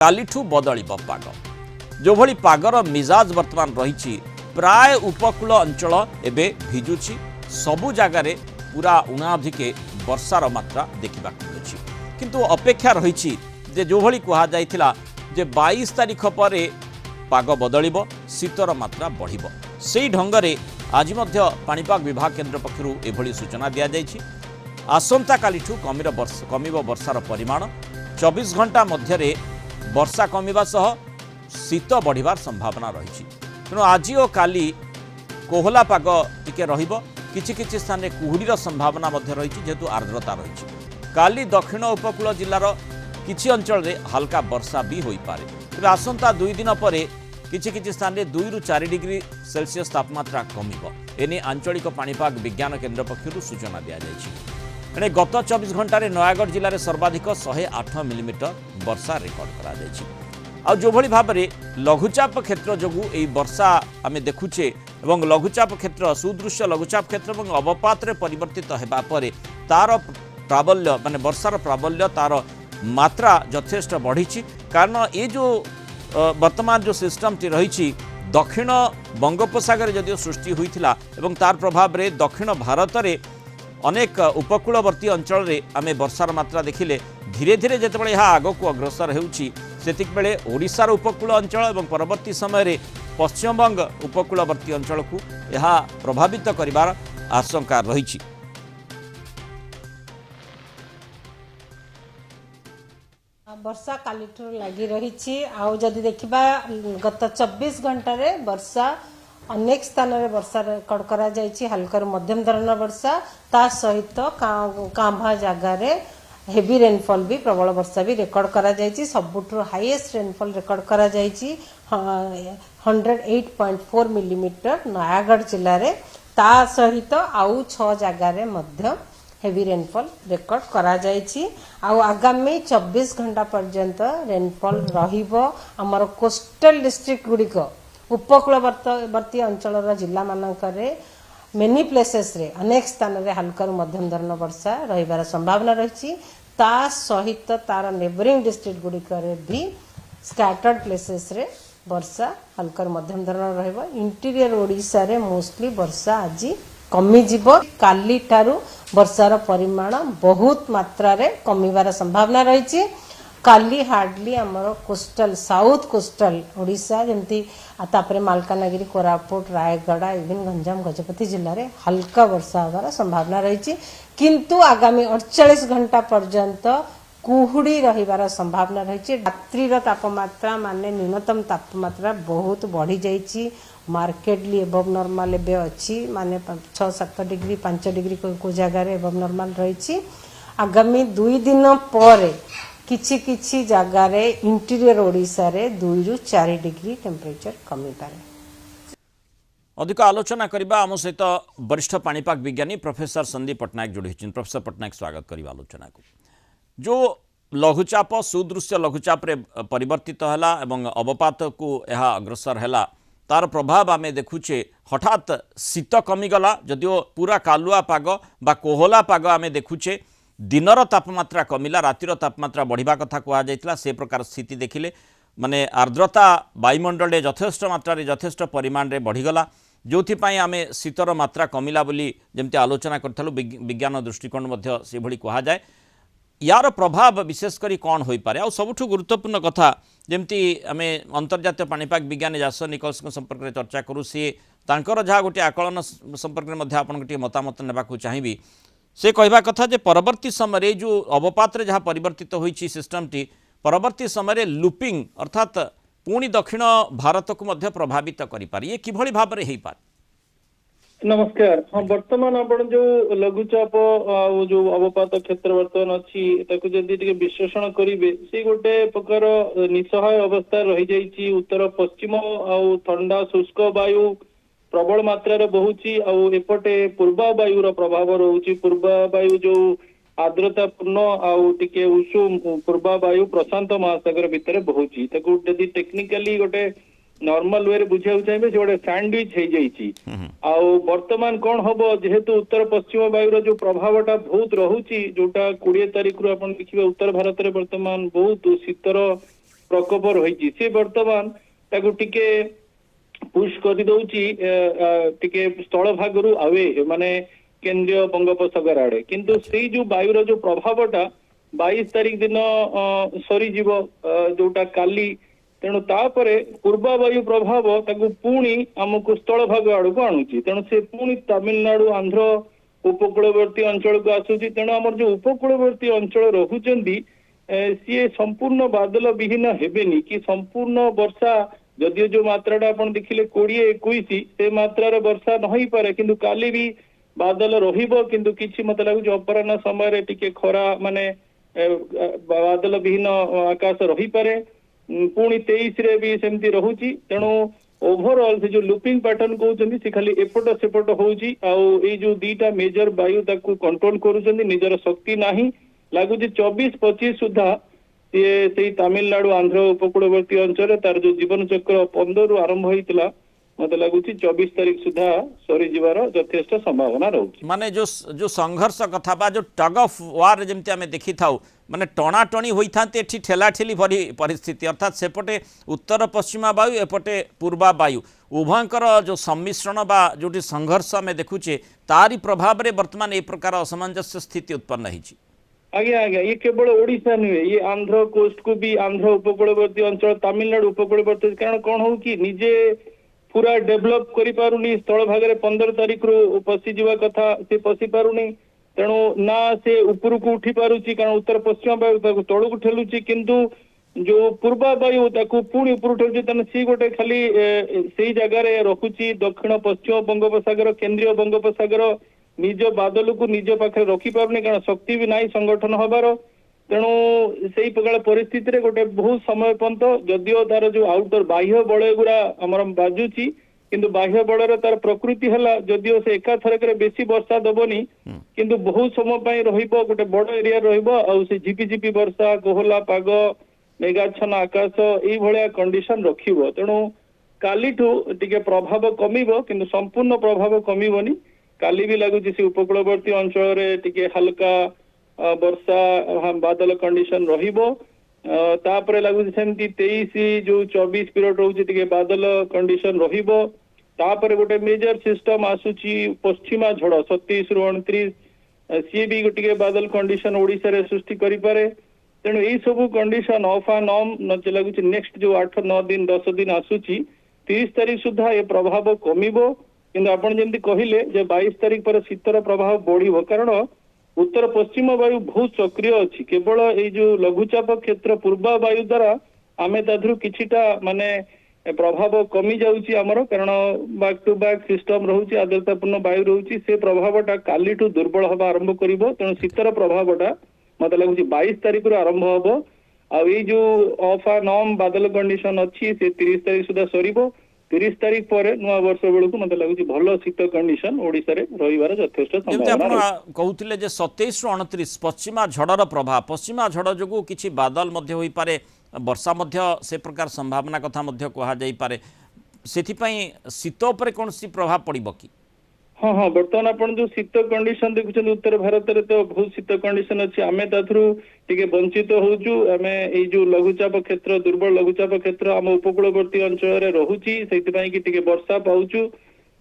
कालीठू बदलिब पाग जो भली पागर मिजाज वर्तमान रही प्राय उपकूल अंचल एबे भिजुची सबु जगार पूरा उणाधिके वर्षार मात्रा देखा मिलुछि किंतु अपेक्षा रही जो भली कहा जाइथिला जे 22 तारिख पर पाग बदलिब शीतर मात्रा बढ़िब सेही ढंगरे आज मध्य पाणीपाग विभाग केन्द्र पक्षरु एभली सूचना दिया जाइछि। आसंता कालीठू कमिब वर्षार परिमाण 24 घंटा मध्यरे वर्षा कमिबा सह शीत बढ़िबार संभावना रही तेणु आज और काली कोहला पाग टिके रहिबो किछि किछि स्थान रे कुहुडीर संभावना मध्य रही जेहेतु आर्द्रता रही काली दक्षिण उपकूल जिलार किछि अंचल रे हल्का वर्षा भी होई पारे तेबे आसंता 2 दिन परे किछि किछि स्थान रे 2 रु 4 डिग्री सेल्सियस तापमात्रा कमिबो एने आंचलिक पाणीपाग विज्ञान केन्द्र पक्षरु सूचना दिया जाइछि। एने गत 24 घंटे नयागढ़ जिले में सर्वाधिक 108 मिलीमीटर वर्षा रेकर्ड करा जाइछि। आ जो भली भाव में लघुचाप क्षेत्र जोगु एई वर्षा आम देखुचे एवं लघुचाप क्षेत्र सुदृश्य लघुचाप क्षेत्र और अवपात परिवर्तित होगा पर तार प्राबल्य माने वर्षार प्राबल्य तार मात्रा यथेष्ट बढ़ी कारण ये जो वर्तमान जो सिस्टम टी रही दक्षिण बंगोपसागर जदिव सृष्टि होइथिला एवं तार प्रभाव में दक्षिण भारत में अनेक उपकूलवर्ती अंचल रे आमे वर्षार मात्रा देखिले धीरे धीरे जितेबाला यह आग को अग्रसर होउछि सेतिक बेले ओडिशार उपकूल अंचल एवं परवर्ती समय रे पश्चिमबंग उपकूलवर्ती अंचल को यह प्रभावित करिवार आशंका रही। वर्षा कालीठू लगी रही आउ जदि देखिबा गत 24 घंटा रे वर्षा अनेक स्थान रे वर्षा रेकर्ड करा जायछि हल्का मध्यम धरण वर्षा ता सहित कांभा जगह रे हेवी रेनफॉल भी प्रबल वर्षा भी रेकर्ड करा जायछि सबुठु हाईएस्ट रेनफॉल रेकर्ड करा जायछि 108.4 मिलीमीटर नयागढ़ जिल्ला रे ता सहित आउ 6 जगह रे मध्य हेवी रेनफॉल रेकर्ड करा जायछि। आउ आगामी 24 घंटा पर्यंत रेनफॉल रहिबो हमर कोस्टल डिस्ट्रिक्ट गुड़िक उपकूलवर्ती अंचल जिला मानकरे मेनी प्लेसेस रे अनेक स्थान रे हल्का मध्यम धरण वर्षा रहिबार संभावना रही ता सहित तार नेबरिंग डिस्ट्रिक्ट गुड़िक भी स्कैटर्ड प्लेसेस रे वर्षा हल्का मध्यम धरण रहिबो। इंटीरियर ओडिशा रे मोस्टली वर्षा आज कमी जीवो काली ठारू वर्षार परिमाण बहुत मात्रा रे कमिबार संभावना रही काली हार्डली आमर कोस्टल साउथ कोस्टल ओडिशा जमती तापरे मालकानगिरी कोरापुट रायगढ़ इवन गंजाम गजपति जिले में हल्का वर्षा होबार संभावना रही किंतु आगामी 48 घंटा पर्यंत कुहुड़ी रहिबार संभावना रही। रात्रिर तापमात्रा माने न्यूनतम तापमात्रा बहुत बढ़ी जाइछि मार्केटली एबव नॉर्मल एबे अछि माने 6-7 डिग्री 5 डिग्री को जगह रे एबव नॉर्मल रही आगामी 2 दिन पर किछि किछि जगह रे इंटीरियर ओडिशा रे 2 रु 4 डिग्री टेम्परेचर कमी पारे। अधिक आलोचना करबा आम सहित वरिष्ठ पाणीपाग विज्ञानी प्रोफेसर संदीप पट्टनायक जोड़ी होइछन। प्रोफेसर पट्टनायक स्वागत करिबा आलोचना को। जो लघुचाप सुदृश्य लघुचाप रे परिवर्तित हैला एवं अवपात को यह अग्रसर हैला तार प्रभाव आमे देखुचे हठात शीत कमिगला जदिओ पूरा कालुआ पाग बा कोहला पाग आमे देखुचे दिनर तापमात्रा कमिला रातिर तापमात्रा बढ़िबा कथा कहा जाइतला से प्रकार स्थिति देखिले माने आर्द्रता वायुमंडल यथेष्ट मात्रा रे यथेष्ट परिमाण रे बढ़ीगला जो आमे शीतर मात्रा कमिला बोली जमती आलोचना करथलु विज्ञान दृष्टिकोण मध्य से भली कहा जाए यार प्रभाव विशेषकर कौन हो पारे। आ सबुठु गुरुत्वपूर्ण कथा जमती आमे अंतर्जातीय पाणीपाग विज्ञानी जासर निकोल्स संपर्क में चर्चा करूँ सी तांकर जहाँ गोटे आकलन संपर्क में आपन गोटे मतामत नेबाकू चाहिए से कहवा कथा जे परवर्ती समय जो अवपात जहाँ परिवर्तित होइछि सिस्टम टी परवर्ती समय लुपिंग अर्थात पुणी दक्षिण भारत को मध्य प्रभावित करि पारे ये किभली भाव में हो पारे। नमस्कार। हाँ वर्तमान आपण जो लघुचाप जो अवपात क्षेत्र वर्तमान अच्छी जदि विश्लेषण करेंगे से गोटे प्रकार निसहाय अवस्था रही जाइए उत्तर पश्चिम आउ ठंडा शुष्क वायु प्रबल मात्रा बहुची एपटे पूर्वा वायुर प्रभाव रोचे पूर्वा वायु जो आर्द्रता पूर्ण आउ टिके उषुम पूर्वा वायु प्रशांत महासागर भितर बहुची जदि टेक्निकाली गोटे नॉर्मल वे बुझा चाहिए गोटे सैंडविच हो जाइए वर्तमान कौन हम जेहेतु उत्तर पश्चिम वायुर जो प्रभावटा बहुत रोचे जोटा 20 तारिख रु देखिए उत्तर भारत में वर्तमान बहुत शीतर प्रकोप रही सी बर्तमान ताकू टिके पुश कर दौची टिके स्थल भागरू अवे माने केंद्रीय बंगोपसागर आड़े किंतु से जो वायुर जो प्रभावटा 22 तारीख दिन सरी जीव जोटा काली तेणु तापरे पूर्वा वायु प्रभाव ताकू पुणी आमको स्थल भाग आड़ को आणुची तेणु से पुणी तमिलनाडु आंध्र उपकूलवर्ती अंचल को आसूची तेणु आमर जो उपकूलवर्ती अंचल रहुचंदी सी संपूर्ण बादल विहीन हेबेनी कि संपूर्ण वर्षा जदियो जो मात्राटा आपण देखिले 20-21 से मात्रार वर्षा नहीं पारे किंतु काली भी बादल रहिबो किंतु किछि मते लागु अपराह्न समय रे टिके खरा माने बादल विहीन आकाश रही पारे पुणी 23 रे भी सेमती रहुची तेणु ओवरऑल से जो लुपिंग पैटर्न कहउचंदी से खाली एपट सेपट होउची आउ ए जो दीटा मेजर वायु ताकू कंट्रोल करूचंदी निजर शक्ति नाही लागुची 24-25 सुधा से तमिलनाडु आंध्र उपकूलवर्ती अंचल तार जो जीवन चक्र 15 रु आरंभ होइतला मत लगुची 24 तारीख सुधा सरी जीवार यथेष्ट संभावना रहउची माने जो संघर्ष कथा बा जो टग ऑफ वार जेमती आमे देखि थाउ माने टणा टणी होई थांते एठी ठेला ठेली भरी परिस्थिति अर्थात सेपटे उत्तर पश्चिमा वायु एपटे पूर्वा वायु उभयंकर जो सम्मिश्रण बा जोटी संघर्ष आमे देखुचे तारी प्रभाव रे वर्तमान ए प्रकार असमंजस्य स्थिति उत्पन्न हिची आज्ञा आज्ञा ये केवल ओडिशा नुहे ये आंध्र कोस्ट को भी आंध्र उपकूलवर्ती अंचल तमिलनाडु उपकूलवर्ती कारण कौन हो कि निजे पूरा डेभलप करि पारुनी स्थल भागरे 15 तारीख रु पसी जीवा कथा से पसी पारुनी तेणु ना से ऊपर को उठी पारुची कारण उत्तर पश्चिम वायु ताकू तळु को ठेलुची किंतु जो पूर्वा वायु ताकू पुणी ऊपर उठेउची तने सी गोटे खाली सेही जगह रे रखुची दक्षिण पश्चिम बंगोपसागर केंद्रीय बंगोपसागर निज बादल को निज पाखे रखी पारुनी कारण शक्ति भी नाही संगठन हबार तेणु से प्रकार परिस्थिति रे गोटे बहुत समय पर्यंत जदियो तार जो आउटर बाह्य बल गुरा आमर बाजुची किंतु बाह्य बलर तार प्रकृति हला जदियो से एका थरकरे बेसी वर्षा दबनी किंतु बहुत समय पई रहिबो गोटे बड़ एरिया रहिबो आ से झिपी झिपी वर्षा कोहला पाग मेघाच्छन्न आकाश एई भलिया कंडीशन रखिबो तेणु कालीठू टिके प्रभाव कमिबो किंतु संपूर्ण प्रभाव कमिबोनी काली भी लगुची से उपकूलवर्ती अंचल रे टिके हल्का वर्षा बादल कंडीशन रहिबो तापरे लगुची सेमती 23 जो 24 पीरियड रहउची टिके बादल कंडीशन रहिबो तापरे गोटे मेजर सिस्टम आसुची पश्चिमा झड़ 27 रु 29 सी भी टिके बादल कंडीशन ओडिसा रे सृष्टि करि पारे तेणु एई सब कंडीशन ऑफ एंड ऑन न लगुची नेक्स्ट जो 8-9 दिन 10 दिन आसुची 30 तारीख सुधा ये प्रभाव कमिबो किंतु आपण जेमती कहिले जे 22 तारीख पर शीतर प्रभाव बढ़िबो कारण उत्तर पश्चिम वायु बहुत सक्रिय अच्छी केवल ये जो लघुचाप क्षेत्र पूर्वा वायु द्वारा आमे ताधुरु किछिटा माने प्रभाव कमी जाउची हमर कारण बैक टू बैक सिस्टम रहउची आर्द्रतापूर्ण वायु रहउची से प्रभावटा कालीठू दुर्बल हवा आरंभ करिवो तेणु शीतर प्रभावटा मते लागुची 22 तारीख रु आरंभ हबो आ ये जो ऑफ एंड ऑन बादल कंडीशन अच्छी से 30 तारीख सुधा सरीबो 30 तारीख पर नुआ वर्ष बेलू मत लगुच भल शीत कंडीशन ओडिशा रे रहिबार यथेष्ट संभावना कहउतिले जे 27 रु 29 पश्चिमा झड़र प्रभाव पश्चिमा झड़ जोगु किछि बादल मध्य होई पारे वर्षा मध्य से प्रकार संभावना कथा मध्य कहा जाई पारे सेथि पई शीत ଉପରେ कोनसी प्रभाव पड़िबो कि हाँ हाँ बर्तमान आपण जो शीत कंडीशन देखुछन उत्तर भारत रे तो बहुत शीत कंडीशन अछि आमे ताथरु टिके वंचित होउछु आमे ए जो लघुचाप क्षेत्र दुर्बल लघुचाप क्षेत्र आम उपकूलवर्ती अंचल रे रहुची सेति पई कि टिके वर्षा पाउछु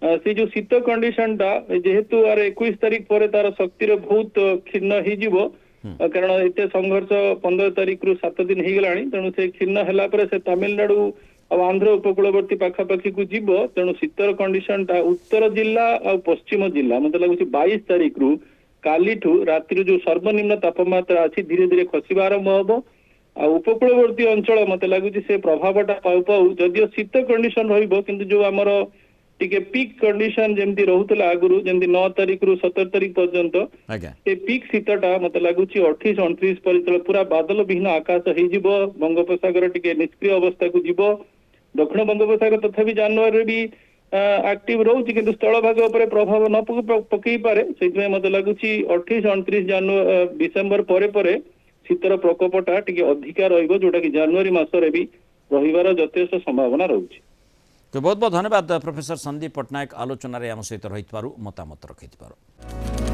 से जो शीत कंडीशन टा जेहेतु आर 21 तारीख पर तार शक्ति रे बहुत क्षीण ही जीवो कारण एते संघर्ष 15 तारीख रु 7 दिन ही गलानी तेणु से क्षीण हला पर से तमिलनाडु और आंध्र उपकूलवर्ती पाखापाखी को जीव तेणु शीतर कंडीशन टा उत्तर जिला और पश्चिम जिला मत लगुच 22 तारीख रु कालीठू रात्रि जो सर्वनिम्न तापमात्रा अच्छी धीरे धीरे खसिबा आरंभ हम आ उपकूलवर्ती अंचल मत लगुच से प्रभावटा पाऊ पाऊ जदियो शीत कंडीशन रहिबो किंतु जो आमर टिके पीक कंडीशन जेमती रहउतला आगुरु जेमती 9 तारीख रु 17 तारीख पर्यंत ए पीक शीतटा मत लगुच 28-29 पर पूरा बादल विहीन आकाश हो जिवो बंगोपसागर टिके निष्क्रिय अवस्था को जीवो दक्षिण बंगोपसागर तथापि जनवरी भी एक्टिव रोची किंतु स्थल भाग उपर प्रभाव न पकई पारे से मत लगुच 28-29 डिसेम्बर पर शीतर प्रकोपटा टिके अधिका रहिबो जोटा कि जनवरी मासरे भी रहिबार यथेष्ट संभावना रहउची। तो बहुत बहुत धन्यवाद प्रोफेसर संदीप पट्टनायक आलोचन आम सहित रही मतामत रखि।